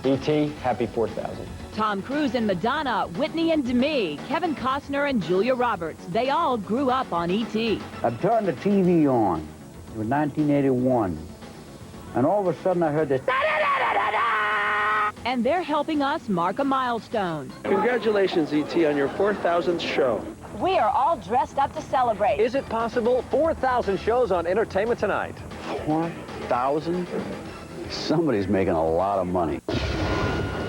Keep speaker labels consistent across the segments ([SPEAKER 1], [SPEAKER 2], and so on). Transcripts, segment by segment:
[SPEAKER 1] E.T., happy 4,000.
[SPEAKER 2] Tom Cruise and Madonna, Whitney and Demi, Kevin Costner and Julia Roberts. They all grew up on E.T.
[SPEAKER 3] I turned the TV on. It was 1981. And all of a sudden I heard this.
[SPEAKER 2] And they're helping us mark a milestone.
[SPEAKER 4] Congratulations, E.T., on your 4,000th show.
[SPEAKER 2] We are all dressed up to celebrate.
[SPEAKER 1] Is it possible? 4,000 shows on Entertainment Tonight.
[SPEAKER 3] 4,000? Somebody's making a lot of money.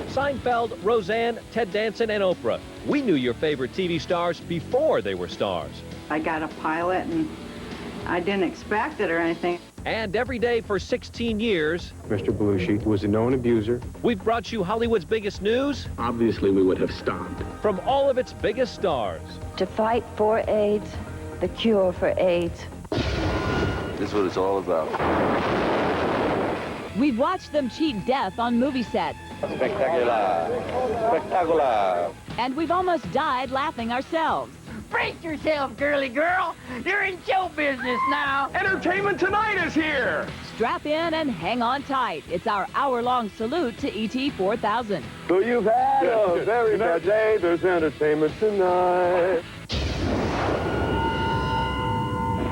[SPEAKER 5] Seinfeld, Roseanne, Ted Danson, and Oprah. We knew your favorite TV stars before they were stars.
[SPEAKER 6] I got a pilot and I didn't expect it or anything.
[SPEAKER 5] And every day for 16 years,
[SPEAKER 7] Mr. Belushi was a known abuser.
[SPEAKER 5] we've brought you Hollywood's biggest news
[SPEAKER 7] Obviously, we would have stopped.
[SPEAKER 5] from all of its biggest stars.
[SPEAKER 8] To fight for AIDS, the cure for AIDS.
[SPEAKER 9] This is what it's all about.
[SPEAKER 2] We've watched them cheat death on movie sets.
[SPEAKER 9] Spectacular. Spectacular.
[SPEAKER 2] And we've almost died laughing ourselves.
[SPEAKER 10] Brace yourself, girly girl. You're in show business now.
[SPEAKER 7] Entertainment Tonight is here!
[SPEAKER 2] Strap in and hang on tight. It's our hour-long salute to ET 4000.
[SPEAKER 7] So you've had a very bad day. There's Entertainment Tonight.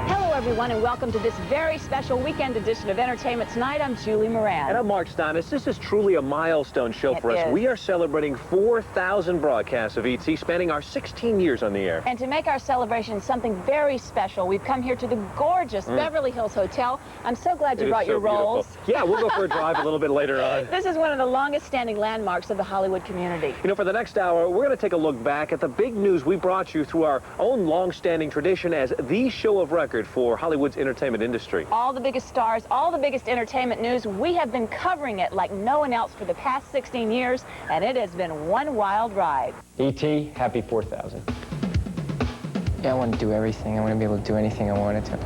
[SPEAKER 2] Hello, everyone, and welcome to this very special weekend edition of Entertainment Tonight. I'm Julie Moran.
[SPEAKER 1] And I'm Mark Stonis. This is truly a milestone show for us.
[SPEAKER 2] is.
[SPEAKER 1] We are celebrating 4,000 broadcasts of E.T., spanning our 16 years on the air.
[SPEAKER 2] And to make our celebration something very special, we've come here to the gorgeous Beverly Hills Hotel. I'm so glad you
[SPEAKER 1] It is
[SPEAKER 2] brought
[SPEAKER 1] so
[SPEAKER 2] your rolls.
[SPEAKER 1] beautiful. Yeah, we'll go for a drive a little bit later on.
[SPEAKER 2] This is one of the longest-standing landmarks of the Hollywood community.
[SPEAKER 1] You know, for the next hour, we're going to take a look back at the big news we brought you through our own long-standing tradition as the show of record for Hollywood's entertainment industry.
[SPEAKER 2] All the biggest stars, all the biggest entertainment news, we have been covering it like no one else for the past 16 years, and it has been one wild ride.
[SPEAKER 1] E.T., happy 4,000.
[SPEAKER 11] Yeah, I want to do everything. I want to be able to do anything I wanted to.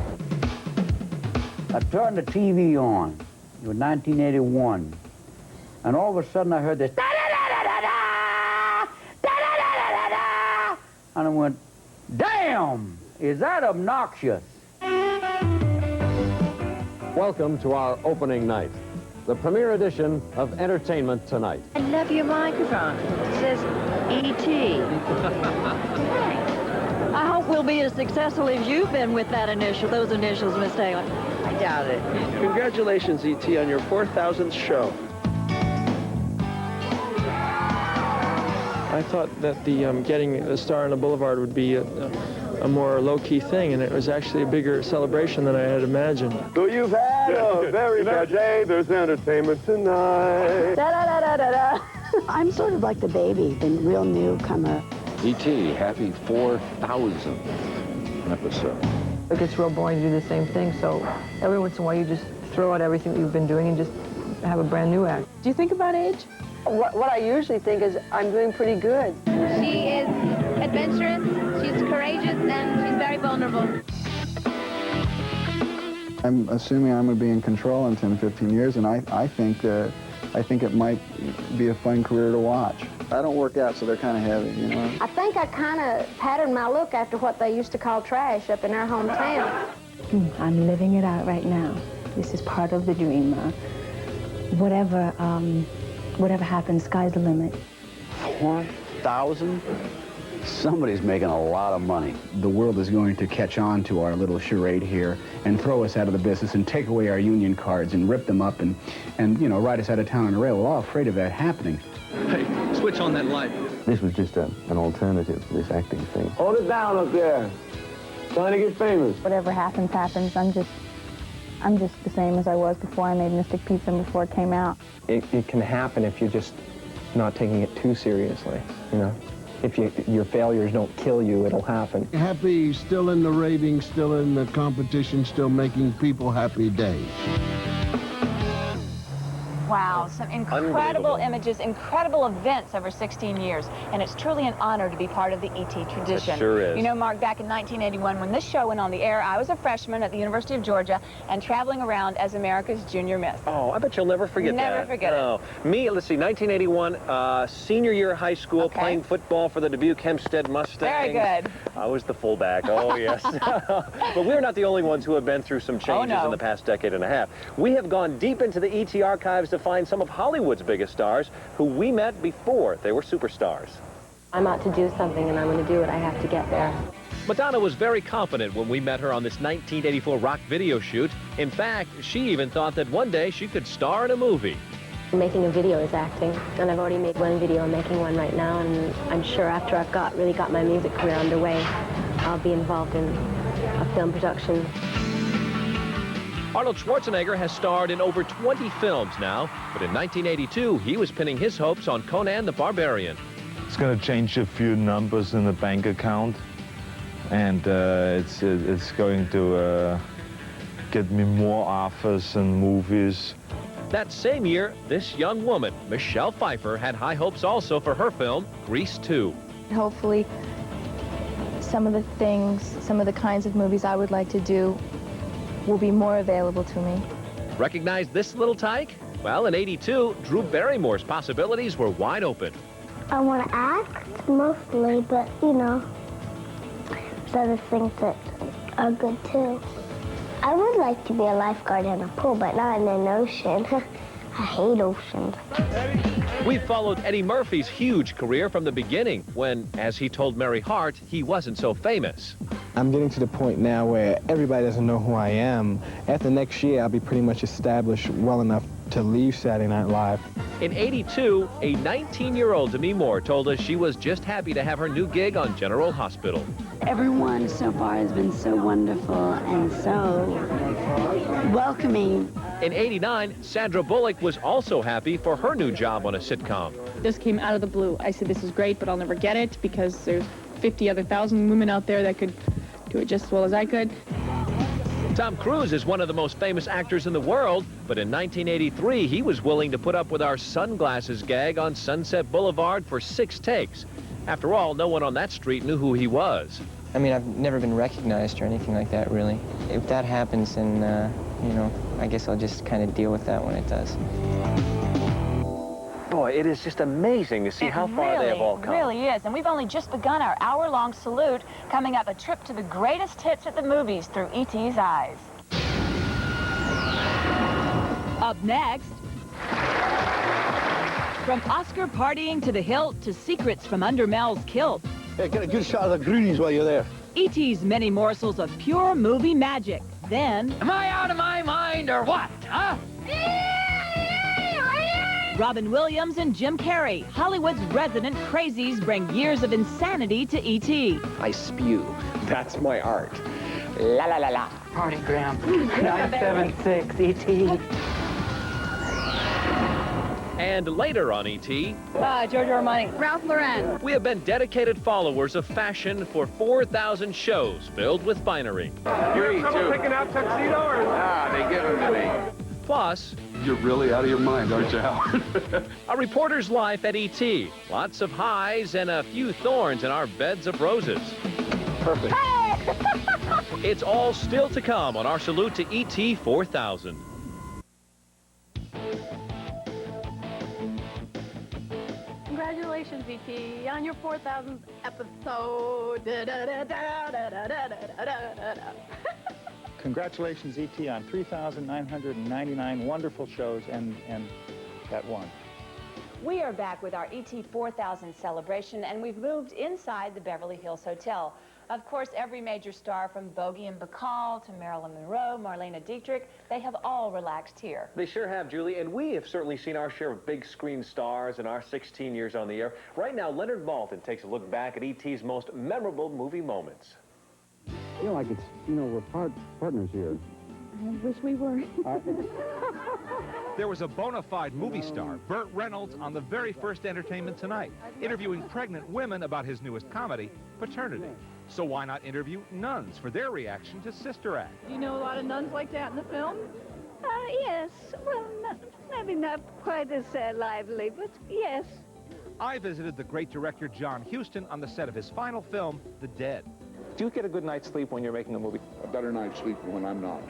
[SPEAKER 3] I turned the TV on. It was 1981. And all of a sudden I heard this. And I went, damn, is that obnoxious?
[SPEAKER 7] Welcome to our opening night, the premiere edition of Entertainment Tonight.
[SPEAKER 8] I love your microphone. It says E.T. I hope we'll be as successful as you've been with those initials, Miss Taylor. I doubt it.
[SPEAKER 4] Congratulations, E.T., on your 4,000th show. I thought that the getting a star on the boulevard would be a more low-key thing, and it was actually a bigger celebration than I had imagined.
[SPEAKER 7] So you've had a very bad day. There's Entertainment Tonight.
[SPEAKER 8] I'm sort of like the baby, the real newcomer.
[SPEAKER 9] E.T., happy 4,000 episode.
[SPEAKER 6] It gets real boring to do the same thing, so every once in a while you just throw out everything that you've been doing and just have a brand new act.
[SPEAKER 8] Do you think about age?
[SPEAKER 6] What I usually think is I'm doing pretty good.
[SPEAKER 10] She is adventurous, she's courageous, and she's very vulnerable.
[SPEAKER 12] I'm assuming I'm going to be in control in 10, 15 years, and I think it might be a fun career to watch. I don't work out, so they're kind of heavy, you know.
[SPEAKER 10] I think I kind of patterned my look after what they used to call trash up in our hometown.
[SPEAKER 8] I'm living it out right now. This is part of the dream. Whatever happens, sky's the limit.
[SPEAKER 3] 4,000? Somebody's making a lot of money.
[SPEAKER 12] The world is going to catch on to our little charade here and throw us out of the business and take away our union cards and rip them up and you know, ride us out of town on a rail. We're all afraid of that happening.
[SPEAKER 4] Hey, switch on that light.
[SPEAKER 7] This was just an alternative to this acting thing.
[SPEAKER 1] Hold it down up there. Trying to get famous.
[SPEAKER 8] Whatever happens, happens. I'm just the same as I was before I made Mystic Pizza and before it came out.
[SPEAKER 11] It can happen if you're just not taking it too seriously, you know. If your failures don't kill you, it'll happen.
[SPEAKER 12] Happy, still in the ratings, still in the competition, still making people happy days.
[SPEAKER 2] Wow, some incredible images, incredible events over 16 years, and it's truly an honor to be part of the E.T. tradition.
[SPEAKER 1] It sure is.
[SPEAKER 2] You know, Mark, back in 1981, when this show went on the air, I was a freshman at the University of Georgia and traveling around as America's Junior Miss.
[SPEAKER 1] Oh, I bet you'll never forget that.
[SPEAKER 2] Never forget it.
[SPEAKER 1] Me, let's see, 1981, senior year of high school, playing football for the Dubuque Hempstead Mustangs.
[SPEAKER 2] Very good.
[SPEAKER 1] I was the fullback, oh yes. But we're not the only ones who have been through some changes in the past decade and a half. We have gone deep into the E.T. archives to find some of Hollywood's biggest stars who we met before they were superstars.
[SPEAKER 13] I'm out to do something, and I'm going to do it. I have to get there.
[SPEAKER 5] Madonna was very confident when we met her on this 1984 rock video shoot. In fact, she even thought that one day she could star in a movie.
[SPEAKER 13] Making a video is acting, and I've already made one video. I'm making one right now, and I'm sure after I've really got my music career underway, I'll be involved in a film production.
[SPEAKER 5] Arnold Schwarzenegger has starred in over 20 films now, but in 1982, he was pinning his hopes on Conan the Barbarian.
[SPEAKER 14] It's going to change a few numbers in the bank account, and it's going to get me more offers and movies.
[SPEAKER 5] That same year, this young woman, Michelle Pfeiffer, had high hopes also for her film, Grease 2.
[SPEAKER 8] Hopefully, some of the kinds of movies I would like to do will be more available to me.
[SPEAKER 5] Recognize this little tyke? Well, in '82, Drew Barrymore's possibilities were wide open.
[SPEAKER 15] I want to act, mostly, but, you know, there's other things that are good, too. I would like to be a lifeguard in a pool, but not in an ocean. I hate oceans.
[SPEAKER 5] We followed Eddie Murphy's huge career from the beginning when, as he told Mary Hart, he wasn't so famous.
[SPEAKER 11] I'm getting to the point now where everybody doesn't know who I am. After next year, I'll be pretty much established well enough to leave Saturday Night Live.
[SPEAKER 5] In '82, a 19-year-old Demi Moore told us she was just happy to have her new gig on General Hospital.
[SPEAKER 16] Everyone so far has been so wonderful and so welcoming.
[SPEAKER 5] In '89, Sandra Bullock was also happy for her new job on a sitcom.
[SPEAKER 17] This came out of the blue. I said, this is great, but I'll never get it because there's 50 other thousand women out there that could do it just as well as I could.
[SPEAKER 5] Tom Cruise is one of the most famous actors in the world, but in 1983, he was willing to put up with our sunglasses gag on Sunset Boulevard for 6 takes. After all, no one on that street knew who he was.
[SPEAKER 18] I mean, I've never been recognized or anything like that, really. If that happens, then, you know, I guess I'll just kind of deal with that when it does.
[SPEAKER 1] Boy, it is just amazing to see how far they have all come.
[SPEAKER 2] It really is, and we've only just begun our hour-long salute, coming up a trip to the greatest hits at the movies through E.T.'s eyes.
[SPEAKER 19] Up next, from Oscar partying to the hilt to secrets from under Mel's kilt.
[SPEAKER 20] Hey, get a good shot of the greenies while you're there.
[SPEAKER 19] E.T.'s many morsels of pure movie magic. Then...
[SPEAKER 21] Am I out of my mind or what, huh?
[SPEAKER 19] Robin Williams and Jim Carrey, Hollywood's resident crazies, bring years of insanity to E.T.
[SPEAKER 11] I spew. That's my art. La la la la.
[SPEAKER 22] Partygram 976 E.T.
[SPEAKER 5] And later on E.T.,
[SPEAKER 2] Giorgio Armani.
[SPEAKER 17] Ralph Lauren.
[SPEAKER 5] we have been dedicated followers of fashion for 4,000 shows filled with finery.
[SPEAKER 23] You have trouble picking out tuxedo or?
[SPEAKER 9] Ah, they give them to me.
[SPEAKER 5] Plus,
[SPEAKER 9] You're really out of your mind, aren't you, Howard?
[SPEAKER 5] a reporter's life at E.T. Lots of highs and a few thorns in our beds of roses.
[SPEAKER 9] Perfect.
[SPEAKER 5] It's all still to come on our salute to E.T. 4000.
[SPEAKER 17] Congratulations, E.T., on your 4,000th episode.
[SPEAKER 24] Congratulations, E.T., on 3,999 wonderful shows and that one.
[SPEAKER 2] We are back with our ET 4000 celebration, and we've moved inside the Beverly Hills Hotel. Of course, every major star from Bogey and Bacall to Marilyn Monroe, Marlene Dietrich, they have all relaxed here.
[SPEAKER 1] They sure have, Julie, and we have certainly seen our share of big screen stars in our 16 years on the air. Right now, Leonard Maltin takes a look back at E.T.'s most memorable movie moments.
[SPEAKER 7] Feel like it's, you know, we're partners here.
[SPEAKER 17] I wish we were.
[SPEAKER 25] There was a bona fide movie star, Burt Reynolds, on the very first Entertainment Tonight, interviewing pregnant women about his newest comedy, Paternity. So why not interview nuns for their reaction to Sister Act?
[SPEAKER 17] Do you know a lot of nuns like that in the film?
[SPEAKER 16] Yes. Well, maybe not quite as lively, but yes.
[SPEAKER 25] I visited the great director John Huston on the set of his final film, The Dead.
[SPEAKER 11] Do you get a good night's sleep when you're making a movie?
[SPEAKER 9] A better night's sleep when I'm not.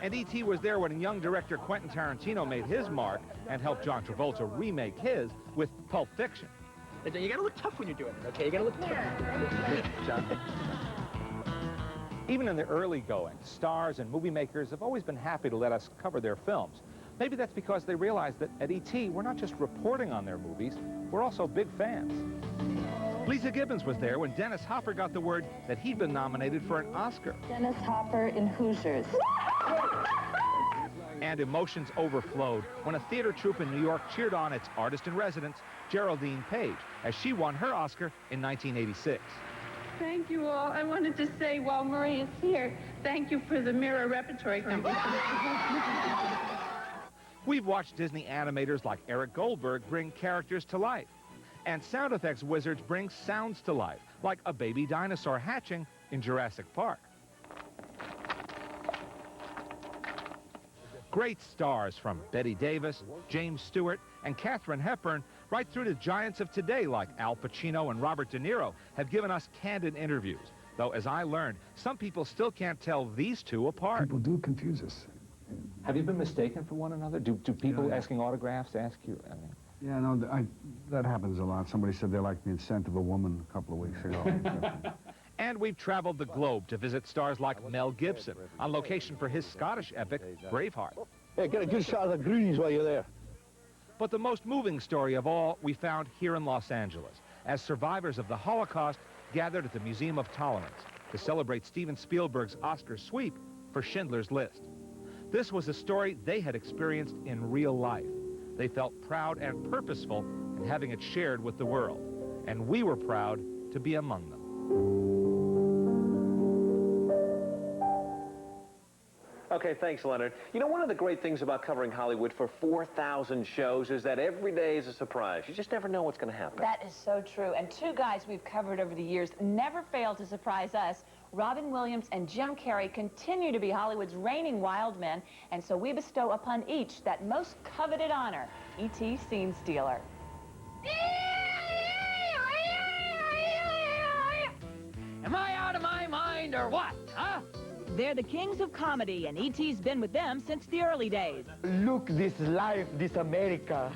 [SPEAKER 25] And E.T. was there when young director Quentin Tarantino made his mark and helped John Travolta remake his with Pulp Fiction.
[SPEAKER 26] You gotta look tough when you're doing it, okay? You gotta look tough.
[SPEAKER 25] John. Even in the early going, stars and movie makers have always been happy to let us cover their films. Maybe that's because they realize that at E.T., we're not just reporting on their movies, we're also big fans. Lisa Gibbons was there when Dennis Hopper got the word that he'd been nominated for an Oscar.
[SPEAKER 3] Dennis Hopper in Hoosiers.
[SPEAKER 25] And emotions overflowed when a theater troupe in New York cheered on its artist-in-residence, Geraldine Page, as she won her Oscar in 1986.
[SPEAKER 3] Thank you all. I wanted to say, while Marie is here, thank you for the Mirror Repertory Company.
[SPEAKER 25] We've watched Disney animators like Eric Goldberg bring characters to life. And sound effects wizards bring sounds to life, like a baby dinosaur hatching in Jurassic Park. Great stars from Bette Davis, James Stewart, and Katharine Hepburn, right through to giants of today like Al Pacino and Robert De Niro, have given us candid interviews. Though, as I learned, some people still can't tell these two apart.
[SPEAKER 4] People do confuse us.
[SPEAKER 25] Have you been mistaken for one another? Do people asking autographs ask you? I mean...
[SPEAKER 4] Yeah, no, that happens a lot. Somebody said they liked the scent of a woman a couple of weeks ago.
[SPEAKER 25] And we've traveled the globe to visit stars like Mel Gibson, on location for his Scottish epic, Braveheart.
[SPEAKER 20] Yeah, get a good shot of the greenies while you're there.
[SPEAKER 25] But the most moving story of all we found here in Los Angeles, as survivors of the Holocaust gathered at the Museum of Tolerance to celebrate Steven Spielberg's Oscar sweep for Schindler's List. This was a story they had experienced in real life. They felt proud and purposeful in having it shared with the world. And we were proud to be among them.
[SPEAKER 1] Okay, thanks, Leonard. You know, one of the great things about covering Hollywood for 4,000 shows is that every day is a surprise. You just never know what's going to happen.
[SPEAKER 2] That is so true. And two guys we've covered over the years never fail to surprise us. Robin Williams and Jim Carrey continue to be Hollywood's reigning wild men, and so we bestow upon each that most coveted honor, E.T. Scene Stealer.
[SPEAKER 21] Am I out of my mind or what, huh?
[SPEAKER 19] They're the kings of comedy, and E.T.'s been with them since the early days.
[SPEAKER 22] Look, this life, this America.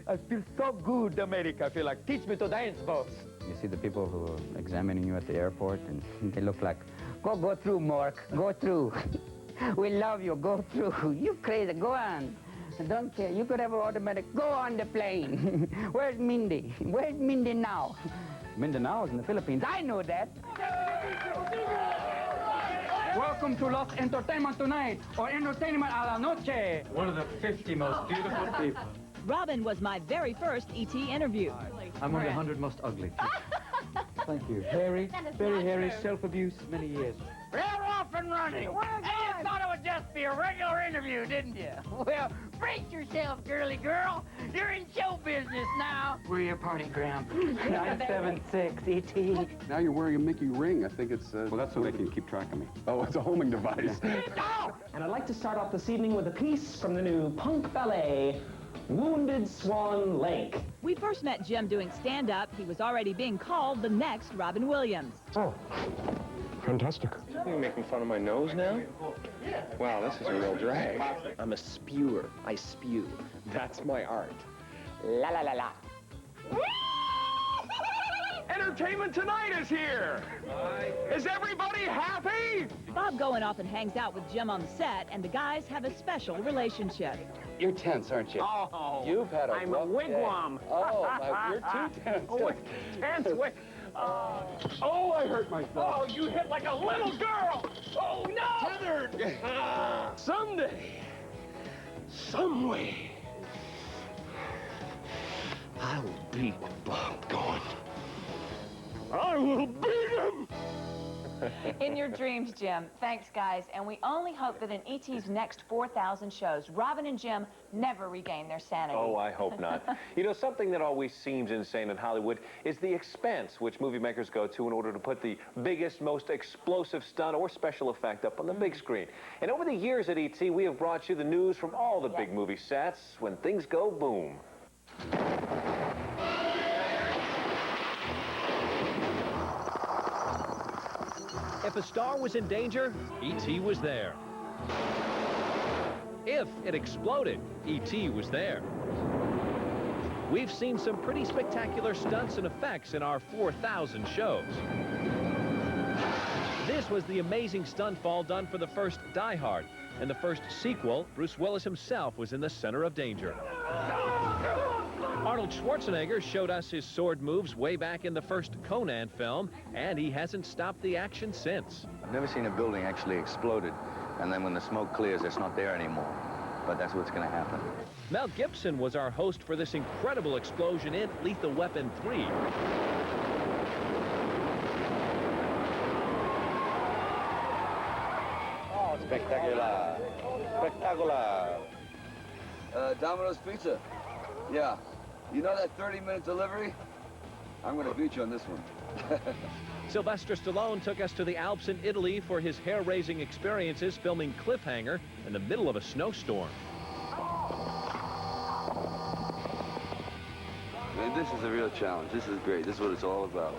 [SPEAKER 22] I feel so good, America. I feel like, teach me to dance, boss.
[SPEAKER 6] You see the people who are examining you at the airport, and they look like,
[SPEAKER 22] Go through, Mark. Go through. We love you. Go through. You crazy. Go on. Don't care. You could have an automatic. Go on the plane. Where's Mindy? Where's Mindy now?
[SPEAKER 6] Mindanao is in the Philippines.
[SPEAKER 22] I know that. Welcome to Los Entertainment Tonight, or Entertainment a la Noche. One of the 50 most beautiful people.
[SPEAKER 19] Robin was my very first E.T. interview.
[SPEAKER 22] I'm one of the 100 most ugly people. Thank you. Hairy, very hairy, self-abuse, many years.
[SPEAKER 21] We're off and running. And you thought it would just be a regular interview, didn't you? Well, brace yourself, girly girl. You're in show business now.
[SPEAKER 22] We're your party, Graham. 976 E.T.
[SPEAKER 9] Now you're wearing a Mickey ring. I think it's... well, that's so they can keep track of me. Oh, it's a homing device.
[SPEAKER 22] And I'd like to start off this evening with a piece from the new punk ballet, Wounded Swan Lake.
[SPEAKER 19] We first met Jim doing stand-up. He was already being called the next Robin Williams.
[SPEAKER 4] Oh, fantastic.
[SPEAKER 10] You're making fun of my nose now? Wow, this is a real drag. I'm a spewer. I spew. That's my art. La la la la. Entertainment Tonight is here! Is everybody happy?
[SPEAKER 19] Bob Goen often hangs out with Jim on the set, and the guys have a special relationship.
[SPEAKER 6] You're tense, aren't you?
[SPEAKER 10] Oh,
[SPEAKER 6] You've had a
[SPEAKER 10] I'm a
[SPEAKER 6] rough
[SPEAKER 10] wigwam.
[SPEAKER 6] day. Oh, you're too tense.
[SPEAKER 10] Oh, tense. Oh, I hurt myself. Oh, you hit like a little girl. Oh, no. Tethered. Someday, some way, I will beat Bob Goen. I will beat him!
[SPEAKER 2] In your dreams, Jim. Thanks, guys. And we only hope that in E.T.'s next 4,000 shows, Robin and Jim never regain their sanity.
[SPEAKER 1] Oh, I hope not. You know, something that always seems insane in Hollywood is the expense which movie makers go to in order to put the biggest, most explosive stunt or special effect up on the big screen. And over the years at E.T., we have brought you the news from all the big movie sets when things go boom.
[SPEAKER 5] If a star was in danger, E.T. was there. If it exploded, E.T. was there. We've seen some pretty spectacular stunts and effects in our 4,000 shows. This was the amazing stunt fall done for the first Die Hard. In the first sequel, Bruce Willis himself was in the center of danger. Arnold Schwarzenegger showed us his sword moves way back in the first Conan film, and he hasn't stopped the action since.
[SPEAKER 8] I've never seen a building actually exploded, and then when the smoke clears, it's not there anymore. But that's what's going to happen.
[SPEAKER 5] Mel Gibson was our host for this incredible explosion in Lethal Weapon 3.
[SPEAKER 20] Oh, spectacular. Spectacular.
[SPEAKER 12] Domino's Pizza. Yeah. You know that 30-minute delivery? I'm going to beat you on this one.
[SPEAKER 5] Sylvester Stallone took us to the Alps in Italy for his hair-raising experiences filming Cliffhanger in the middle of a snowstorm.
[SPEAKER 12] Man, this is a real challenge. This is great. This is what it's all about.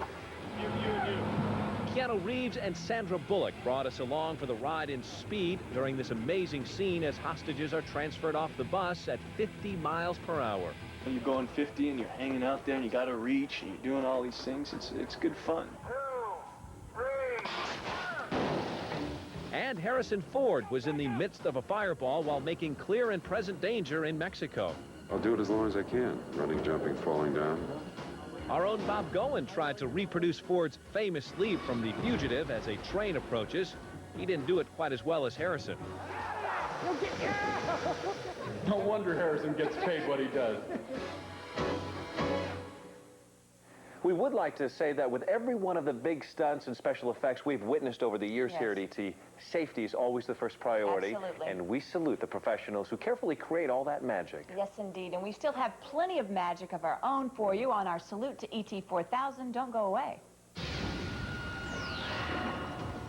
[SPEAKER 5] Keanu Reeves and Sandra Bullock brought us along for the ride in Speed during this amazing scene as hostages are transferred off the bus at 50 miles per hour.
[SPEAKER 26] You're going 50 and you're hanging out there and you got to reach and you're doing all these things. It's good fun.
[SPEAKER 5] And Harrison Ford was in the midst of a fireball while making clear and present danger in Mexico.
[SPEAKER 9] I'll do it as long as I can. Running, jumping, falling down.
[SPEAKER 5] Our own Bob Goen tried to reproduce Ford's famous leap from The Fugitive as a train approaches. He didn't do it quite as well as Harrison.
[SPEAKER 9] No wonder Harrison gets paid what he does.
[SPEAKER 1] We would like to say that with every one of the big stunts and special effects we've witnessed over the years here at ET, safety is always the first priority.
[SPEAKER 2] Absolutely.
[SPEAKER 1] And we salute the professionals who carefully create all that magic.
[SPEAKER 2] Yes, indeed. And we still have plenty of magic of our own for you on our Salute to ET 4000. Don't go away.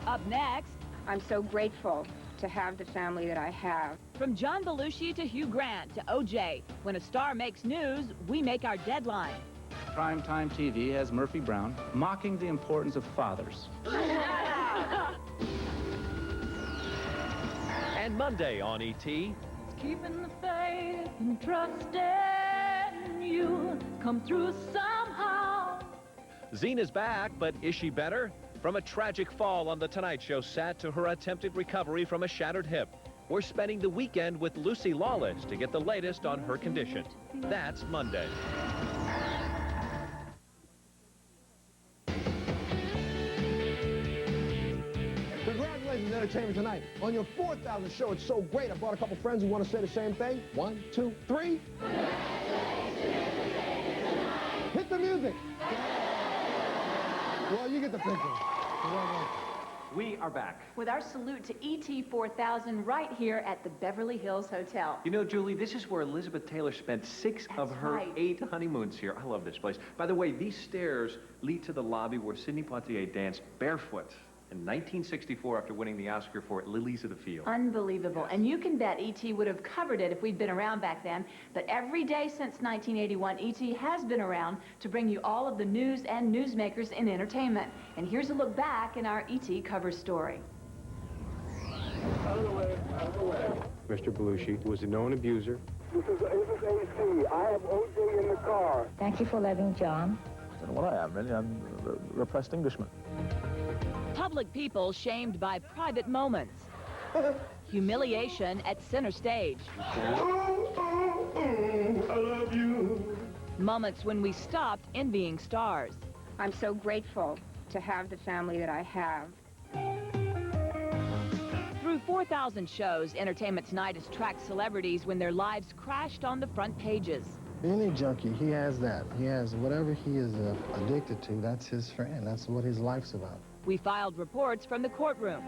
[SPEAKER 19] Up next,
[SPEAKER 13] I'm so grateful to have the family that I have.
[SPEAKER 19] from John Belushi to Hugh Grant to OJ, when a star makes news, we make our deadline.
[SPEAKER 24] Primetime TV has Murphy Brown mocking the importance of fathers.
[SPEAKER 5] And Monday on ET,
[SPEAKER 19] Keeping the faith and trusting you, come through somehow.
[SPEAKER 5] Zena's back, but is she better? From a tragic fall on The Tonight Show set to her attempted recovery from a shattered hip, we're spending the weekend with Lucy Lawless to get the latest on her condition. That's Monday.
[SPEAKER 20] Congratulations, Entertainment Tonight. On your 4,000 show, it's so great. I brought a couple friends who want to say the same thing. 1, 2, 3. Hit the music. Well, you get the picture.
[SPEAKER 1] We are back.
[SPEAKER 2] With our salute to ET 4000 right here at the Beverly Hills Hotel.
[SPEAKER 1] You know, Julie, this is where Elizabeth Taylor spent 6 of her
[SPEAKER 2] right.
[SPEAKER 1] 8 honeymoons here. I love this place. By the way, these stairs lead to the lobby where Sidney Poitier danced barefoot in 1964 after winning the Oscar for Lilies of the Field.
[SPEAKER 2] Unbelievable. And you can bet ET would have covered it if we'd been around back then. But every day since 1981, ET has been around to bring you all of the news and newsmakers in entertainment. And here's a look back in our ET cover story.
[SPEAKER 20] Out of the way, out of the way.
[SPEAKER 14] Mr. Belushi was a known abuser.
[SPEAKER 20] This is AC. I have OJ in the car.
[SPEAKER 16] Thank you for letting John.
[SPEAKER 26] I don't know what I am, really. I'm a repressed Englishman.
[SPEAKER 19] Public people shamed by private moments. Humiliation at center stage.
[SPEAKER 20] I love you.
[SPEAKER 19] Moments when we stopped envying stars.
[SPEAKER 13] I'm so grateful to have the family that I have.
[SPEAKER 19] Through 4,000 shows, Entertainment Tonight has tracked celebrities when their lives crashed on the front pages.
[SPEAKER 15] Being a junkie, he has that. He has whatever he is addicted to, that's his friend. That's what his life's about.
[SPEAKER 19] We filed reports from the courtroom.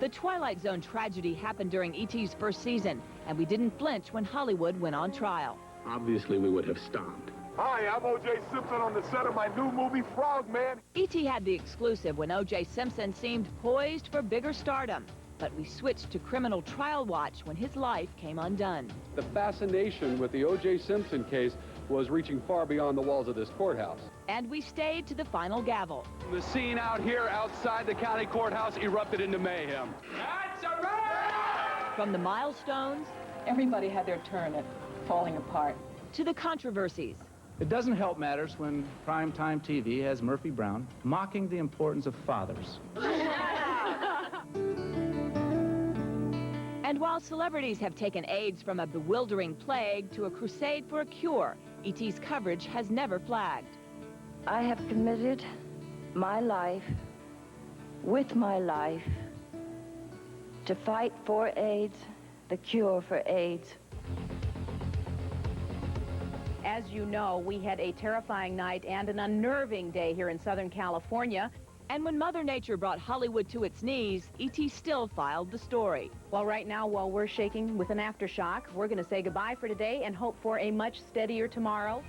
[SPEAKER 19] The Twilight Zone tragedy happened during E.T.'s first season, and we didn't flinch when Hollywood went on trial.
[SPEAKER 14] Obviously, we would have stopped.
[SPEAKER 20] Hi, I'm O.J. Simpson on the set of my new movie, Frogman.
[SPEAKER 19] E.T. had the exclusive when O.J. Simpson seemed poised for bigger stardom. But we switched to criminal trial watch when his life came undone.
[SPEAKER 9] The fascination with the O.J. Simpson case was reaching far beyond the walls of this courthouse.
[SPEAKER 19] And we stayed to the final gavel.
[SPEAKER 9] The scene out here outside the county courthouse erupted into mayhem.
[SPEAKER 21] That's a wrap!
[SPEAKER 19] From the milestones,
[SPEAKER 17] Everybody had their turn at falling apart.
[SPEAKER 19] to the controversies.
[SPEAKER 3] It doesn't help matters when primetime TV has Murphy Brown mocking the importance of fathers.
[SPEAKER 19] And while celebrities have taken AIDS from a bewildering plague to a crusade for a cure, E.T.'s coverage has never flagged.
[SPEAKER 7] I have committed my life, with my life, to fight for AIDS, the cure for AIDS.
[SPEAKER 2] As you know, we had a terrifying night and an unnerving day here in Southern California.
[SPEAKER 19] And when Mother Nature brought Hollywood to its knees, E.T. still filed the story.
[SPEAKER 2] Well, right now, while we're shaking with an aftershock, we're going to say goodbye for today and hope for a much steadier tomorrow.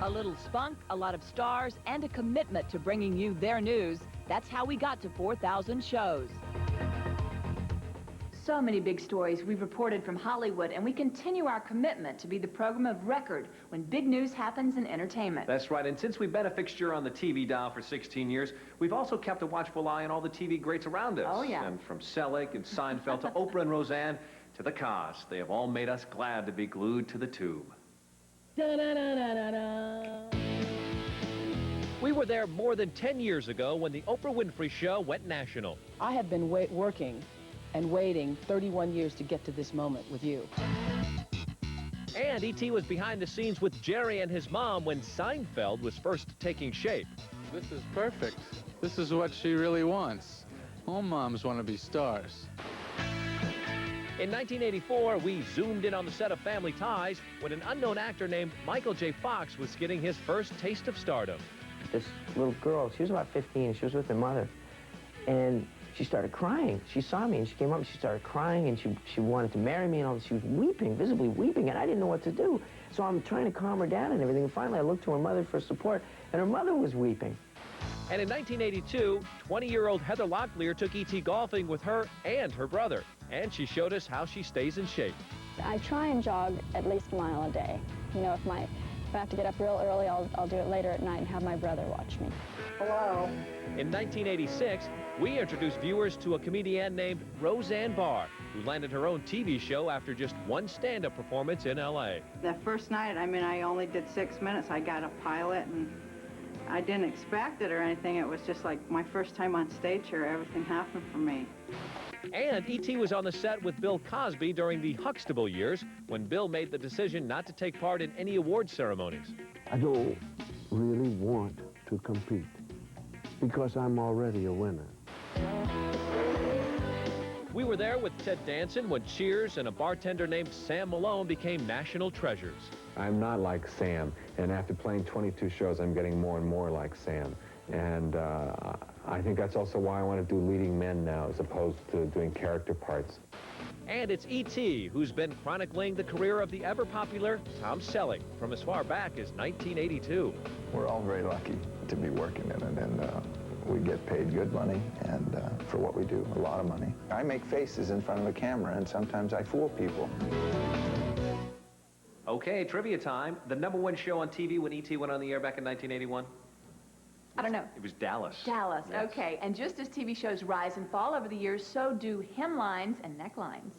[SPEAKER 19] A little spunk, a lot of stars, and a commitment to bringing you their news. That's how we got to 4,000 shows.
[SPEAKER 2] So many big stories we've reported from Hollywood, and we continue our commitment to be the program of record when big news happens in entertainment.
[SPEAKER 1] That's right, and since we've been a fixture on the TV dial for 16 years, we've also kept a watchful eye on all the TV greats around us.
[SPEAKER 2] Oh, yeah.
[SPEAKER 1] And from Selig and Seinfeld to Oprah and Roseanne to the cast, they have all made us glad to be glued to the tube.
[SPEAKER 5] We were there more than 10 years ago when the Oprah Winfrey Show went national.
[SPEAKER 11] I have been working and waiting 31 years to get to this moment with you.
[SPEAKER 5] And E.T. was behind the scenes with Jerry and his mom when Seinfeld was first taking shape.
[SPEAKER 18] This is perfect. This is what she really wants. All moms want to be stars.
[SPEAKER 5] In 1984, we zoomed in on the set of Family Ties when an unknown actor named Michael J. Fox was getting his first taste of stardom.
[SPEAKER 23] This little girl, she was about 15, she was with her mother, and she started crying. She saw me and she came up and she started crying and she wanted to marry me and all this. She was weeping, visibly weeping, and I didn't know what to do. So I'm trying to calm her down and everything, and finally I looked to her mother for support, and her mother was weeping.
[SPEAKER 5] And in 1982, 20-year-old Heather Locklear took E.T. golfing with her and her brother, and she showed us how she stays in shape.
[SPEAKER 25] I try and jog at least a mile a day. You know, if I have to get up real early, I'll do it later at night and have my brother watch me. Hello.
[SPEAKER 5] In 1986, we introduced viewers to a comedian named Roseanne Barr, who landed her own TV show after just one stand-up performance in L.A.
[SPEAKER 27] That first night, I mean, I only did 6 minutes. I got a pilot, and I didn't expect it or anything. It was just like my first time on stage here. Everything happened for me.
[SPEAKER 5] And E.T. was on the set with Bill Cosby during the Huxtable years, when Bill made the decision not to take part in any award ceremonies.
[SPEAKER 28] I don't really want to compete because I'm already a winner.
[SPEAKER 5] We were there with Ted Danson when Cheers and a bartender named Sam Malone became national treasures.
[SPEAKER 29] I'm not like Sam, and after playing 22 shows, I'm getting more and more like Sam. And I think that's also why I want to do leading men now, as opposed to doing character parts.
[SPEAKER 5] And it's E.T. who's been chronicling the career of the ever-popular Tom Selleck from as far back as 1982.
[SPEAKER 30] We're all very lucky to be working in it, and we get paid good money, and for what we do, a lot of money. I make faces in front of the camera, and sometimes I fool people.
[SPEAKER 1] Okay, trivia time. The #1 show on TV when E.T. went on the air back in 1981?
[SPEAKER 2] I don't know.
[SPEAKER 1] It was Dallas.
[SPEAKER 2] Dallas,
[SPEAKER 1] Yes.
[SPEAKER 2] okay. And just as TV shows rise and fall over the years, so do hemlines and necklines.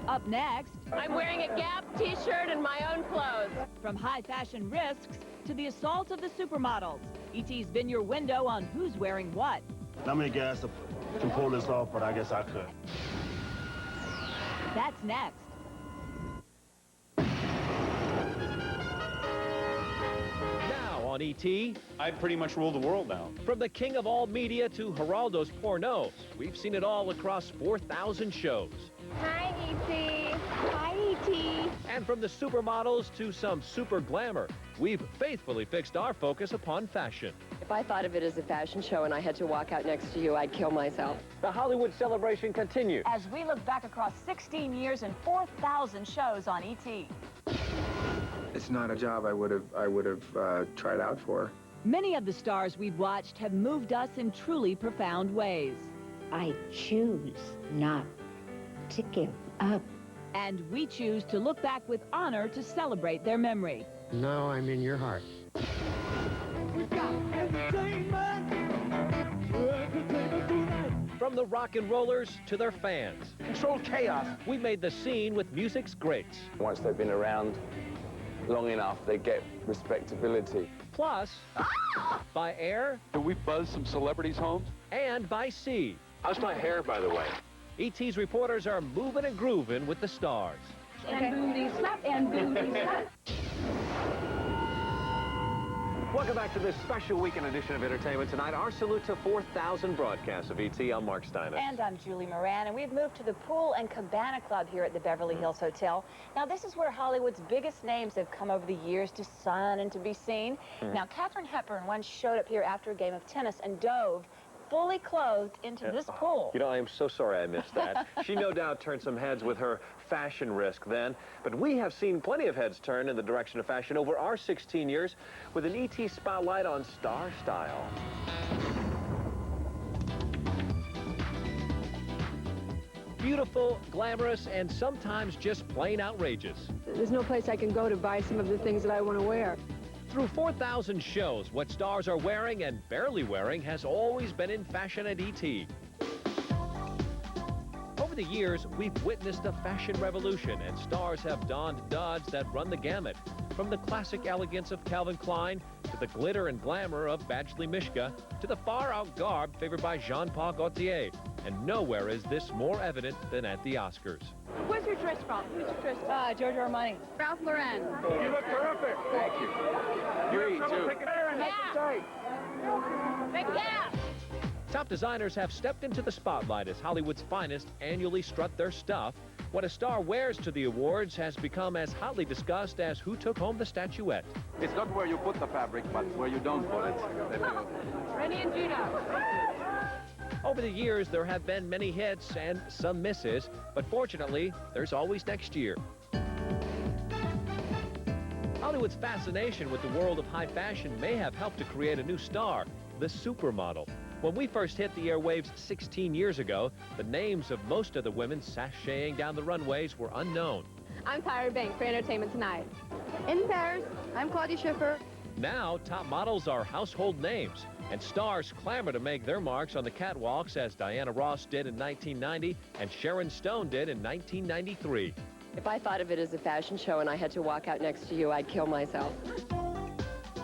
[SPEAKER 19] Up next,
[SPEAKER 31] I'm wearing a Gap t-shirt and my own clothes.
[SPEAKER 19] From high fashion risks to the assault of the supermodels, E.T.'s been your window on who's wearing what.
[SPEAKER 32] Not many guys can pull this off, but I guess I could.
[SPEAKER 19] That's next.
[SPEAKER 5] On E.T.
[SPEAKER 14] I pretty much rule the world now.
[SPEAKER 5] From the king of all media to Geraldo's pornos, we've seen it all across 4,000 shows.
[SPEAKER 31] Hi, E.T. Hi, E.T.
[SPEAKER 5] And from the supermodels to some super glamour, we've faithfully fixed our focus upon fashion.
[SPEAKER 31] If I thought of it as a fashion show and I had to walk out next to you, I'd kill myself.
[SPEAKER 1] The Hollywood celebration continues.
[SPEAKER 2] As we look back across 16 years and 4,000 shows on E.T.
[SPEAKER 33] It's not a job I would have tried out for.
[SPEAKER 19] Many of the stars we've watched have moved us in truly profound ways.
[SPEAKER 34] I choose not to give up.
[SPEAKER 19] And we choose to look back with honor to celebrate their memory.
[SPEAKER 28] Now I'm in your heart.
[SPEAKER 5] From From the rock and rollers to their fans.
[SPEAKER 28] Control chaos.
[SPEAKER 5] We made the scene with music's greats.
[SPEAKER 4] Once they've been around long enough, they get respectability.
[SPEAKER 5] Plus, by air.
[SPEAKER 28] Do we buzz some celebrities' homes?
[SPEAKER 5] And by sea.
[SPEAKER 28] How's my hair, by the way?
[SPEAKER 5] ET's reporters are moving and grooving with the stars.
[SPEAKER 17] And booty slap, and booty slap.
[SPEAKER 1] Welcome back to this special weekend edition of Entertainment Tonight. Our salute to 4,000 broadcasts of ET. I'm Mark Steiner.
[SPEAKER 2] And I'm Julie Moran, and we've moved to the Pool and Cabana Club here at the Beverly Hills Hotel. Now, this is where Hollywood's biggest names have come over the years to sun and to be seen. Now, Katharine Hepburn once showed up here after a game of tennis and dove fully clothed into this pool.
[SPEAKER 1] You know, I am so sorry I missed that. She no doubt turned some heads with her fashion risk then, but we have seen plenty of heads turn in the direction of fashion over our 16 years with an ET spotlight on star style.
[SPEAKER 5] Beautiful, glamorous, and sometimes just plain outrageous.
[SPEAKER 17] There's no place I can go to buy some of the things that I want to wear.
[SPEAKER 5] Through 4,000 shows, what stars are wearing and barely wearing has always been in fashion at ET. Over the years, we've witnessed a fashion revolution, and stars have donned duds that run the gamut. From the classic elegance of Calvin Klein, to the glitter and glamour of Badgley Mischka, to the far-out garb favored by Jean-Paul Gaultier. And nowhere is this more evident than at the Oscars.
[SPEAKER 17] Where's your dress from? Who's your dress from? Giorgio Armani. Ralph Lauren.
[SPEAKER 28] You look terrific.
[SPEAKER 4] Thank you.
[SPEAKER 28] You have trouble picking air and
[SPEAKER 17] Big Gap.
[SPEAKER 5] Top designers have stepped into the spotlight as Hollywood's finest annually strut their stuff. What a star wears to the awards has become as hotly discussed as who took home the statuette.
[SPEAKER 28] It's not where you put the fabric, but where you don't put it.
[SPEAKER 17] Rennie and Juno.
[SPEAKER 5] Over the years, there have been many hits and some misses, but fortunately, there's always next year. Hollywood's fascination with the world of high fashion may have helped to create a new star, the supermodel. When we first hit the airwaves 16 years ago, the names of most of the women sashaying down the runways were unknown.
[SPEAKER 17] I'm Tyra Banks for Entertainment Tonight. In Paris, I'm Claudia Schiffer.
[SPEAKER 5] Now, top models are household names, and stars clamor to make their marks on the catwalks as Diana Ross did in 1990 and Sharon Stone did in 1993.
[SPEAKER 31] If I thought of it as a fashion show and I had to walk out next to you, I'd kill myself.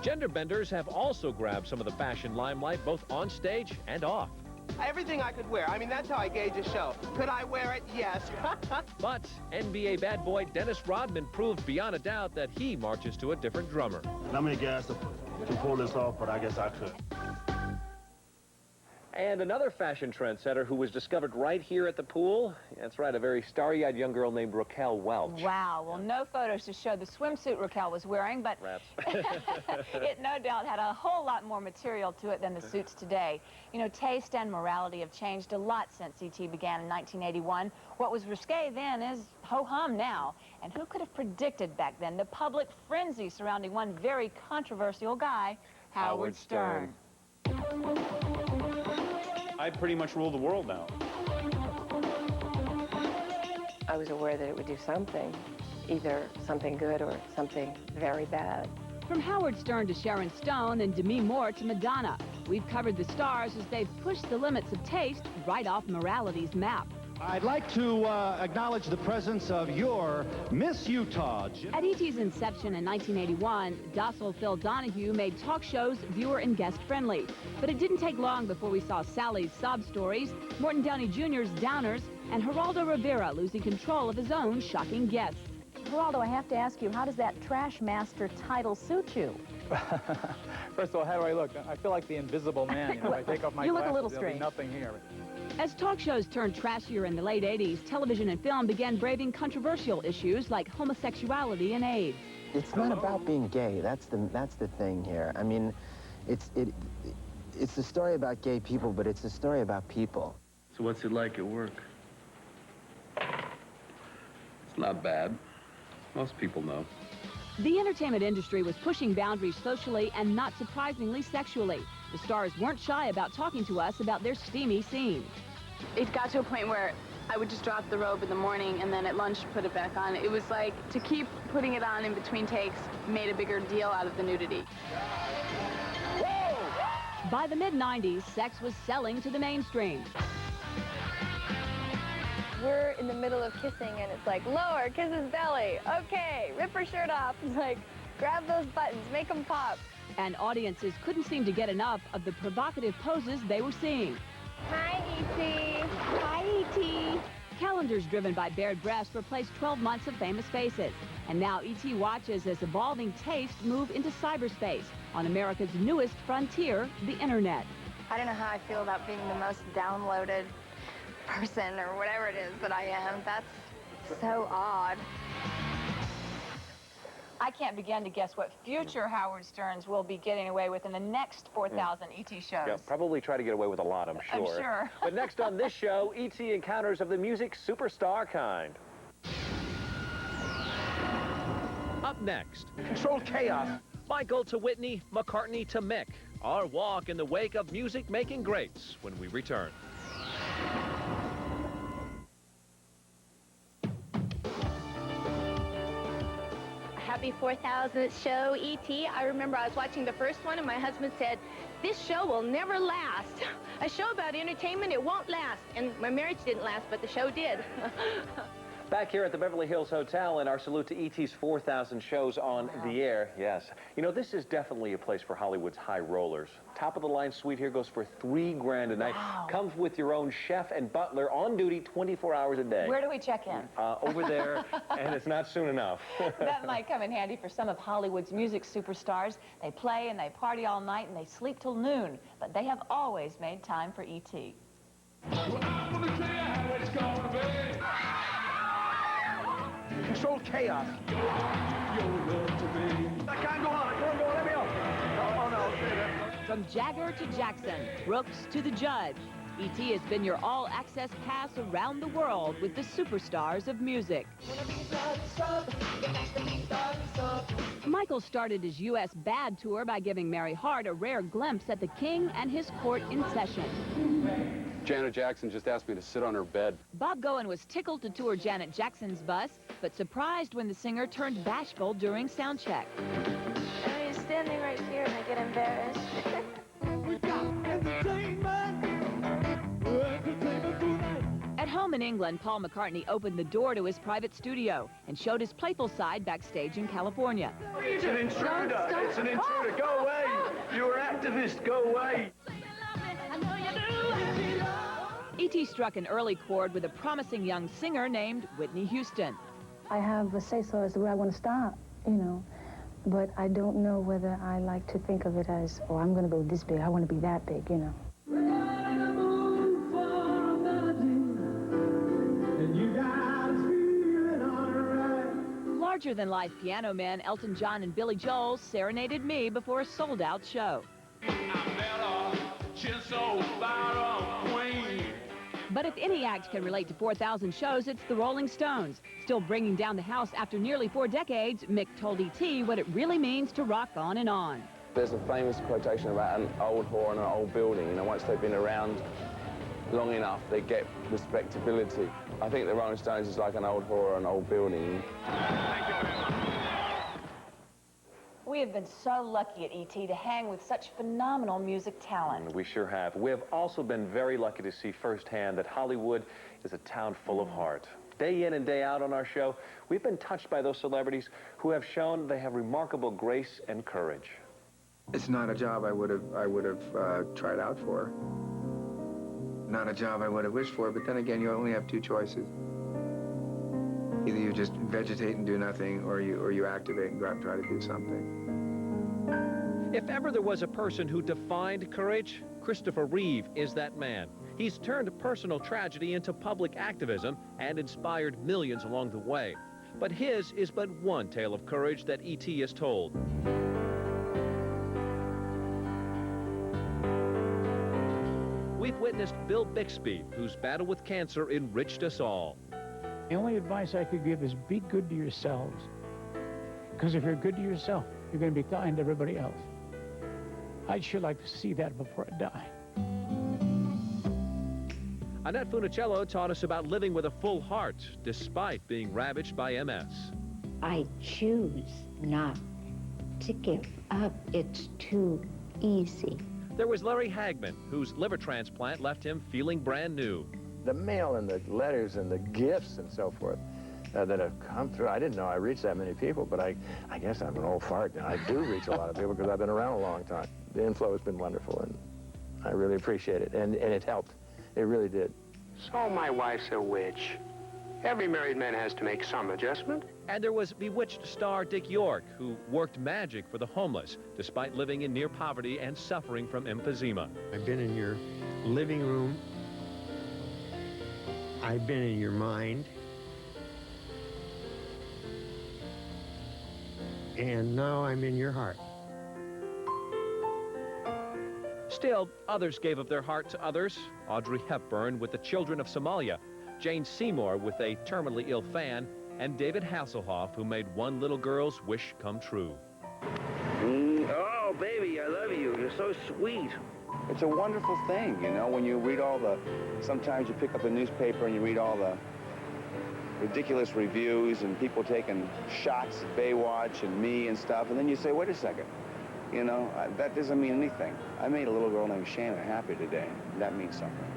[SPEAKER 5] Gender benders have also grabbed some of the fashion limelight both on stage and off.
[SPEAKER 6] Everything I could wear. I mean, that's how I gauge a show. Could I wear it? Yes.
[SPEAKER 5] But NBA bad boy Dennis Rodman proved beyond a doubt that he marches to a different drummer.
[SPEAKER 32] I'm gonna guess to pull this off, but I guess I could.
[SPEAKER 1] And another fashion trendsetter who was discovered right here at the pool. That's right, a very starry-eyed young girl named Raquel Welch.
[SPEAKER 2] Wow, well, no photos to show the swimsuit Raquel was wearing, but it no doubt had a whole lot more material to it than the suits today. You know, taste and morality have changed a lot since ET began in 1981. What was risque then is ho-hum now. And who could have predicted back then the public frenzy surrounding one very controversial guy, Howard Stern.
[SPEAKER 14] I pretty much rule the world now.
[SPEAKER 31] I was aware that it would do something, either something good or something very bad.
[SPEAKER 19] From Howard Stern to Sharon Stone and Demi Moore to Madonna, we've covered the stars as they've pushed the limits of taste right off morality's map.
[SPEAKER 8] I'd like to acknowledge the presence of your Miss Utah.
[SPEAKER 19] At ET's inception in 1981, docile Phil Donahue made talk shows viewer and guest friendly. But it didn't take long before we saw Sally's sob stories, Morton Downey Jr.'s downers, and Geraldo Rivera losing control of his own shocking guests.
[SPEAKER 2] Geraldo, I have to ask you, how does that Trash Master title suit you?
[SPEAKER 9] First of all, how do I look? I feel like the invisible man. You know, if I take off my
[SPEAKER 2] you look
[SPEAKER 9] glasses,
[SPEAKER 2] a little
[SPEAKER 9] there'll be
[SPEAKER 2] strange.
[SPEAKER 9] nothing here.
[SPEAKER 19] As talk shows turned trashier in the late 80s, television and film began braving controversial issues like homosexuality and AIDS.
[SPEAKER 10] It's not about being gay. That's the thing here. I mean, it's a story about gay people, but it's a story about people.
[SPEAKER 12] So what's it like at work? It's not bad. Most people know.
[SPEAKER 19] The entertainment industry was pushing boundaries socially and not surprisingly sexually. The stars weren't shy about talking to us about their steamy scenes.
[SPEAKER 17] It got to a point where I would just drop the robe in the morning and then at lunch put it back on. It was like to keep putting it on in between takes made a bigger deal out of the nudity.
[SPEAKER 19] By the mid-90s, sex was selling to the mainstream.
[SPEAKER 3] we're in the middle of kissing and it's like, lower, kiss his belly. Okay, rip her shirt off. Like, grab those buttons, make them pop.
[SPEAKER 19] And audiences couldn't seem to get enough of the provocative poses they were seeing.
[SPEAKER 3] Hi, E.T. Hi, E.T.
[SPEAKER 19] Calendars driven by bared breasts replaced 12 months of famous faces. And now E.T. watches as evolving tastes move into cyberspace on America's newest frontier, the internet.
[SPEAKER 3] I don't know how I feel about being the most downloaded person or whatever it is that I am. That's so odd.
[SPEAKER 2] I can't begin to guess what future Howard Sterns will be getting away with in the next 4,000 E.T. shows.
[SPEAKER 1] Yeah, probably try to get away with a lot, I'm sure.
[SPEAKER 2] I'm sure.
[SPEAKER 1] But next on this show, E.T. encounters of the music superstar kind.
[SPEAKER 5] Up next,
[SPEAKER 6] Control chaos.
[SPEAKER 5] Michael to Whitney, McCartney to Mick. Our walk in the wake of music-making greats when we return.
[SPEAKER 3] Happy 4,000th show, E.T. I remember I was watching the first one and my husband said, this show will never last. A show about entertainment, it won't last. And my marriage didn't last, but the show did.
[SPEAKER 1] Back here at the Beverly Hills Hotel, and our salute to E.T.'s 4,000 shows on the air. Yes. You know, this is definitely a place for Hollywood's high rollers. Top of the line suite here goes for $3 grand a night.
[SPEAKER 2] Wow.
[SPEAKER 1] Comes with your own chef and butler on duty 24 hours a day.
[SPEAKER 2] Where do we check in?
[SPEAKER 1] Over there, and it's not soon enough.
[SPEAKER 2] That might come in handy for some of Hollywood's music superstars. They play and they party all night and they sleep till noon, but they have always made time for E.T.
[SPEAKER 6] Control chaos. I can't go on. I can't go on. Let me off. Oh, no.
[SPEAKER 19] From Jagger to Jackson, Brooks to the Judge, E.T. has been your all-access pass around the world with the superstars of music. Michael started his U.S. Bad tour by giving Mary Hart a rare glimpse at the king and his court in session.
[SPEAKER 12] Janet Jackson just asked me to sit on her bed.
[SPEAKER 19] Bob Goen was tickled to tour Janet Jackson's bus, but surprised when the singer turned bashful during sound check.
[SPEAKER 3] I mean, standing right here and I get embarrassed.
[SPEAKER 19] At home in England, Paul McCartney opened the door to his private studio and showed his playful side backstage in California.
[SPEAKER 6] It's an intruder. It's an intruder. Go away. You're an activist. Go away.
[SPEAKER 19] E.T. struck an early chord with a promising young singer named Whitney Houston.
[SPEAKER 7] I have a say-so as to where I want to start, you know, but I don't know whether I like to think of it as, oh, I'm going to go this big, I want to be that big, you know.
[SPEAKER 19] Larger-than-life piano men Elton John and Billy Joel serenaded me before a sold-out show. But if any act can relate to 4,000 shows, it's the Rolling Stones. Still bringing down the house after nearly 4 decades, Mick told E.T. what it really means to rock on and on.
[SPEAKER 4] There's a famous quotation about an old whore and an old building. You know, once they've been around long enough, they get respectability. I think the Rolling Stones is like an old whore or an old building.
[SPEAKER 2] We have been so lucky at E.T. to hang with such phenomenal music talent.
[SPEAKER 1] We sure have. We have also been very lucky to see firsthand that Hollywood is a town full of heart. Day in and day out on our show, we've been touched by those celebrities who have shown they have remarkable grace and courage.
[SPEAKER 33] It's not a job I would have tried out for. Not a job I would have wished for, but then again, you only have 2 choices. Either you just vegetate and do nothing, or you activate and go out and try to do something.
[SPEAKER 5] If ever there was a person who defined courage, Christopher Reeve is that man. He's turned personal tragedy into public activism and inspired millions along the way. But his is but one tale of courage that E.T. has told. We've witnessed Bill Bixby, whose battle with cancer enriched us all.
[SPEAKER 11] The only advice I could give is be good to yourselves. Because if you're good to yourself, you're going to be kind to everybody else. I'd sure like to see that before I die.
[SPEAKER 5] Annette Funicello taught us about living with a full heart, despite being ravaged by MS.
[SPEAKER 34] I choose not to give up. It's too easy.
[SPEAKER 5] There was Larry Hagman, whose liver transplant left him feeling brand new.
[SPEAKER 13] the mail and the letters and the gifts and so forth that have come through. I didn't know I reached that many people, but I guess I'm an old fart now. I do reach a lot of people because I've been around a long time. The inflow has been wonderful, and I really appreciate it, and it helped. It really did.
[SPEAKER 15] So my wife's a witch. Every married man has to make some adjustment.
[SPEAKER 5] And there was Bewitched star Dick York, who worked magic for the homeless, despite living in near poverty and suffering from emphysema.
[SPEAKER 16] I've been in your living room. I've been in your mind. And now I'm in your heart.
[SPEAKER 5] Still, others gave of their heart to others. Audrey Hepburn with the Children of Somalia, Jane Seymour with a terminally ill fan, and David Hasselhoff, who made one little girl's wish come true.
[SPEAKER 6] Oh, baby, I love you. You're so sweet.
[SPEAKER 4] It's a wonderful thing, you know, when you read all the, sometimes you pick up the newspaper and you read all the ridiculous reviews and people taking shots at Baywatch and me and stuff, and then you say, wait a second, you know, that doesn't mean anything. I made a little girl named Shanna happy today. That means something.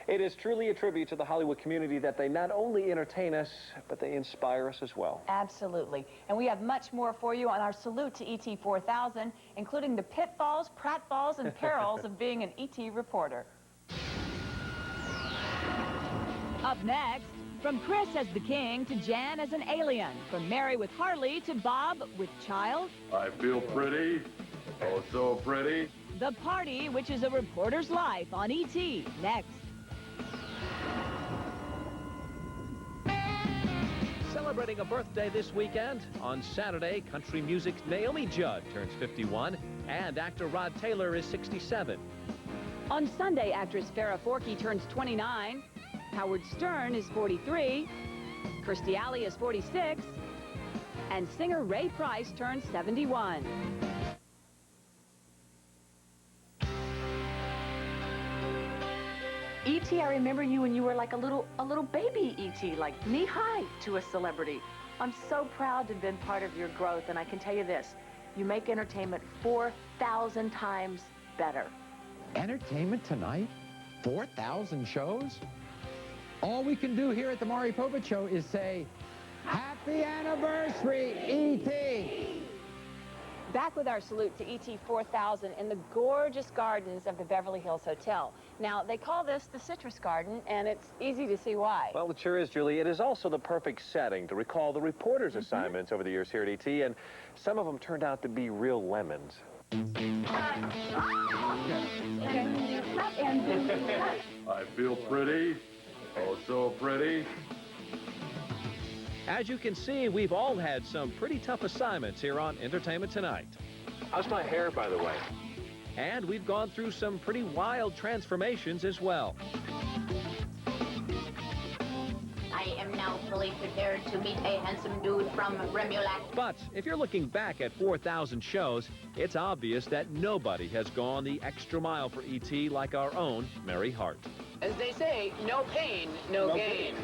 [SPEAKER 1] It is truly a tribute to the Hollywood community that they not only entertain us, but they inspire us as well.
[SPEAKER 2] Absolutely. And we have much more for you on our salute to ET 4000, including the pitfalls, pratfalls, and perils of being an ET reporter.
[SPEAKER 19] Up next, from Chris as the king to Jan as an alien, from Mary with Harley to Bob with child.
[SPEAKER 12] I feel pretty. Oh, so pretty.
[SPEAKER 19] The Party, which is a reporter's life on ET, next.
[SPEAKER 5] Celebrating a birthday this weekend. On Saturday, country music's Naomi Judd turns 51, and actor Rod Taylor is 67.
[SPEAKER 19] On Sunday, actress Farrah Forkey turns 29. Howard Stern is 43. Kirstie Alley is 46. And singer Ray Price turns 71.
[SPEAKER 18] E.T., I remember you when you were like a little baby E.T., like knee-high to a celebrity. I'm so proud to have been part of your growth, and I can tell you this, you make entertainment 4,000 times better.
[SPEAKER 20] Entertainment tonight? 4,000 shows? All we can do here at the Maury Povich Show is say, Happy Anniversary, E.T.!
[SPEAKER 2] Back with our salute to ET 4000 in the gorgeous gardens of the Beverly Hills Hotel. Now, they call this the Citrus Garden, and it's easy to see why.
[SPEAKER 1] Well, it sure is, Julie. It is also the perfect setting to recall the reporters' assignments over the years here at ET, and some of them turned out to be real lemons.
[SPEAKER 12] I feel pretty. Oh, so pretty.
[SPEAKER 5] As you can see, we've all had some pretty tough assignments here on Entertainment Tonight.
[SPEAKER 1] How's my hair, by the way?
[SPEAKER 5] And we've gone through some pretty wild transformations as well.
[SPEAKER 21] I am now fully prepared to meet a handsome dude from Remulac.
[SPEAKER 5] But if you're looking back at 4,000 shows, it's obvious that nobody has gone the extra mile for ET like our own Mary Hart.
[SPEAKER 22] As they say, no pain, no gain.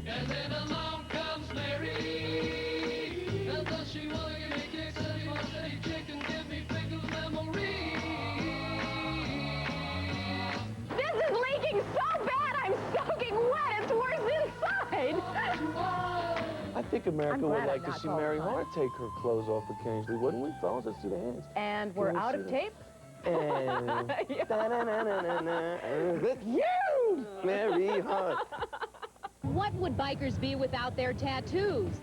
[SPEAKER 23] And then along comes Mary, and does she want to give me kicks, and she wants to eat chicken, give me pickles, memory.
[SPEAKER 3] This is leaking so bad, I'm soaking wet. It's worse inside.
[SPEAKER 4] I think America would like to see Mary Hart take her clothes off occasionally, wouldn't we, fellas? Let's see the hands.
[SPEAKER 2] And we're out of tape?
[SPEAKER 4] And you, Mary Hart.
[SPEAKER 19] What would bikers be without their tattoos?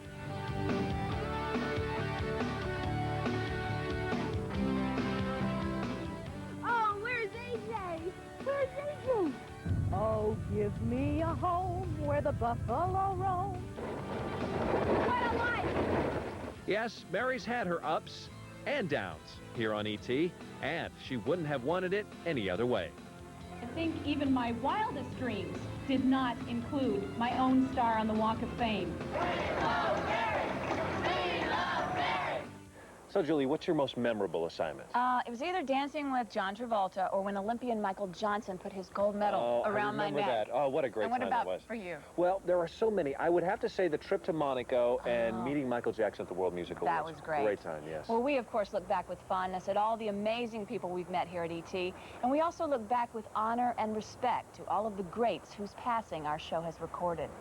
[SPEAKER 3] Oh, where's AJ? Where's AJ?
[SPEAKER 24] Oh, give me a home where the buffalo roam.
[SPEAKER 3] What a life!
[SPEAKER 5] Yes, Mary's had her ups and downs here on ET, and she wouldn't have wanted it any other way.
[SPEAKER 25] I think even my wildest dreams did not include my own star on the Walk of Fame.
[SPEAKER 1] So, Julie, what's your most memorable assignment?
[SPEAKER 2] It was either dancing with John Travolta or when Olympian Michael Johnson put his gold medal around my neck.
[SPEAKER 1] That. Oh, what a great time that was.
[SPEAKER 2] And what about for you?
[SPEAKER 1] Well, there are so many. I would have to say the trip to Monaco and meeting Michael Jackson at the World Music Awards.
[SPEAKER 2] That was great.
[SPEAKER 1] Great time, yes.
[SPEAKER 2] Well, we, of course, look back with fondness at all the amazing people we've met here at ET. And we also look back with honor and respect to all of the greats whose passing our show has recorded.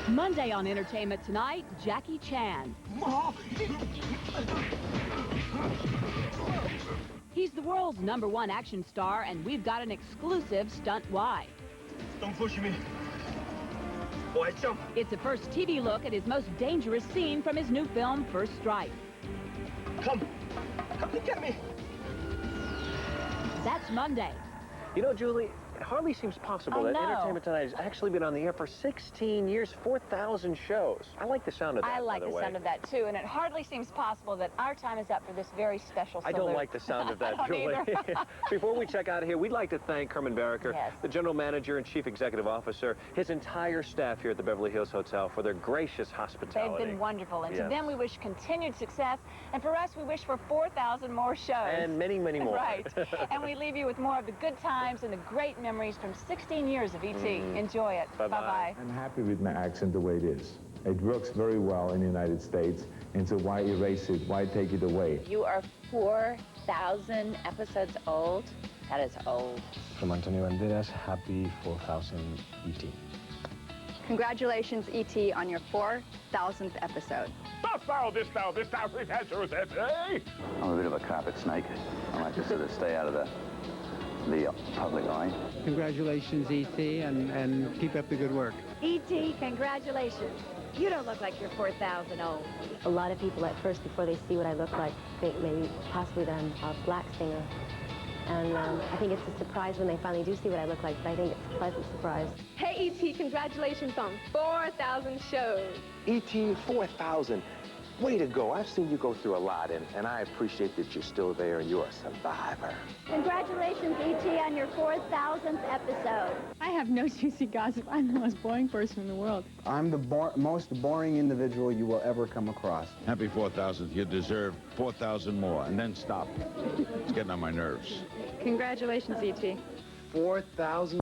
[SPEAKER 19] Monday on Entertainment Tonight, Jackie Chan. He's the world's #1 action star, and we've got an exclusive stunt why.
[SPEAKER 6] Don't push me. Boy, jump.
[SPEAKER 19] It's a first TV look at his most dangerous scene from his new film, First Strike.
[SPEAKER 6] Come and get me.
[SPEAKER 19] That's Monday.
[SPEAKER 1] You know, Julie, it hardly seems possible that Entertainment Tonight has actually been on the air for 16 years, 4,000 shows. I like the sound of that,
[SPEAKER 2] I like the
[SPEAKER 1] way.
[SPEAKER 2] sound of that, too, and it hardly seems possible that our time is up for this very special salute.
[SPEAKER 1] I don't like the sound of that, Julie. Before we check out of here, we'd like to thank Herman Barraker, the General Manager and Chief Executive Officer, his entire staff here at the Beverly Hills Hotel for their gracious hospitality.
[SPEAKER 2] They've been wonderful, and to them we wish continued success, and for us we wish for 4,000 more shows.
[SPEAKER 1] And many, many more.
[SPEAKER 2] Right. And we leave you with more of the good times and the great memories from 16 years of ET. Enjoy it. Bye-bye.
[SPEAKER 7] I'm happy with my accent the way it is. It works very well in the United States, and so why erase it? Why take it away?
[SPEAKER 8] You are 4,000 episodes old. That is old.
[SPEAKER 9] From Antonio Banderas, happy 4,000 ET.
[SPEAKER 10] Congratulations, ET, on your 4,000th episode.
[SPEAKER 4] I'm a bit of a carpet snake. I like to sort of stay out of the public eye.
[SPEAKER 14] Congratulations, E.T., and keep up the good work.
[SPEAKER 17] E.T., congratulations. You don't look like you're 4,000 old.
[SPEAKER 26] A lot of people at first, before they see what I look like, think maybe possibly that I'm a black singer. And I think it's a surprise when they finally do see what I look like, but I think it's a pleasant surprise.
[SPEAKER 3] Hey, E.T., congratulations on 4,000 shows.
[SPEAKER 27] E.T., 4,000. Way to go. I've seen you go through a lot, and I appreciate that you're still there and you're a survivor.
[SPEAKER 17] Congratulations, E.T., on your 4,000th episode.
[SPEAKER 28] I have no juicy gossip. I'm the most boring person in the world.
[SPEAKER 29] I'm the most boring individual you will ever come across.
[SPEAKER 30] Happy 4,000th. You deserve 4,000 more, and then stop. It's getting on my nerves.
[SPEAKER 28] Congratulations, E.T.
[SPEAKER 29] 4,000.